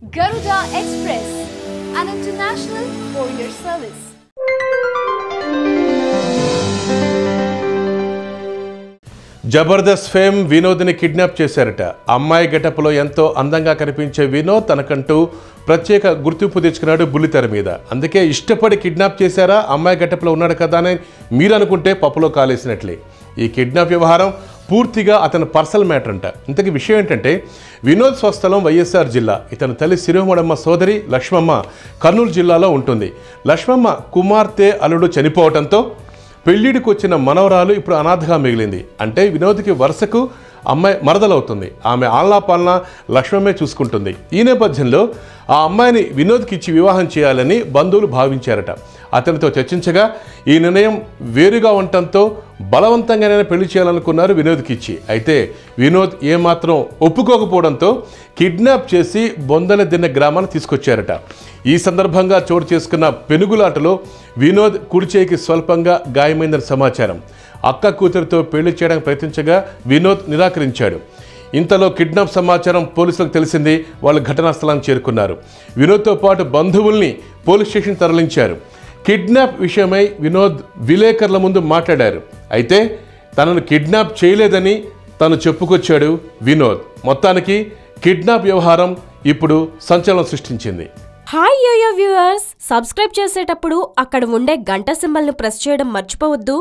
Garuda Express, an international courier service. Jabardasth fame వినోద్ని kidnap చేశారట. అమ్మాయి గెటప్లో ఎంతో అందంగా కనిపించే వినోద్ తనకంటూ ప్రత్యేక గుర్తింపు తెచ్చుకున్నాడు బుల్లితెర మీద. అందుకే ఇష్టపడి కిడ్నాప్ చేశారా, అమ్మాయి గెటప్లో ఉన్నాడు కదా అని మీరు అనుకుంటే పప్పులో కాలేసినట్లే. ఈ కిడ్నాప్ వ్యవహారం పూర్తిగా అతని పర్సనల్ మ్యాటర్ అంట. ఇంతకీ విషయం ఏంటంటే, వినోద్ స్వస్థలం వైఎస్ఆర్ జిల్లా. ఇతని తల్లి శిరోమణమ్మ సోదరి లక్ష్మమ్మ కర్నూలు జిల్లాలో ఉంటుంది. లక్ష్మమ్మ కుమార్తె అల్లుడు చనిపోవడంతో పెళ్లిడికి వచ్చిన మనవరాలు ఇప్పుడు అనాథగా మిగిలింది. అంటే వినోద్కి వరుసకు అమ్మాయి మరదలవుతుంది. ఆమె ఆల్నాపాలన లక్ష్మమ్మే చూసుకుంటుంది. ఈ నేపథ్యంలో ఆ అమ్మాయిని వినోద్కి ఇచ్చి వివాహం చేయాలని బంధువులు భావించారట. అతనితో చర్చించగా ఈ నిర్ణయం వేరుగా ఉండటంతో బలవంతంగానే పెళ్లి చేయాలనుకున్నారు వినోద్కి ఇచ్చి. అయితే వినోద్ ఏమాత్రం ఒప్పుకోకపోవడంతో కిడ్నాప్ చేసి బొందలదిన్న గ్రామాన్ని తీసుకొచ్చారట. ఈ సందర్భంగా చోటు చేసుకున్న పెనుగులాటలో వినోద్ కుడిచేయికి స్వల్పంగా గాయమైందని సమాచారం. అక్క కూతురితో పెళ్లి చేయడానికి ప్రయత్నించగా వినోద్ నిరాకరించాడు. ఇంతలో కిడ్నాప్ సమాచారం పోలీసులకు తెలిసింది. వాళ్ళు ఘటనా స్థలానికి చేరుకున్నారు. వినోద్తో పాటు బంధువుల్ని పోలీస్ స్టేషన్ తరలించారు. కిడ్నాప్ విషయమై వినోద్ విలేకరుల ముందు మాట్లాడారు. అయితే తనను కిడ్నాప్ చేయలేదని తను చెప్పుకొచ్చాడు వినోద్. మొత్తానికి కిడ్నాప్ వ్యవహారం ఇప్పుడు సంచలనం సృష్టించింది. హాయ్ యోయో వ్యూవర్స్, సబ్స్క్రైబ్ చేసేటప్పుడు అక్కడ ఉండే గంట సింబల్ను ప్రెస్ చేయడం మర్చిపోవద్దు.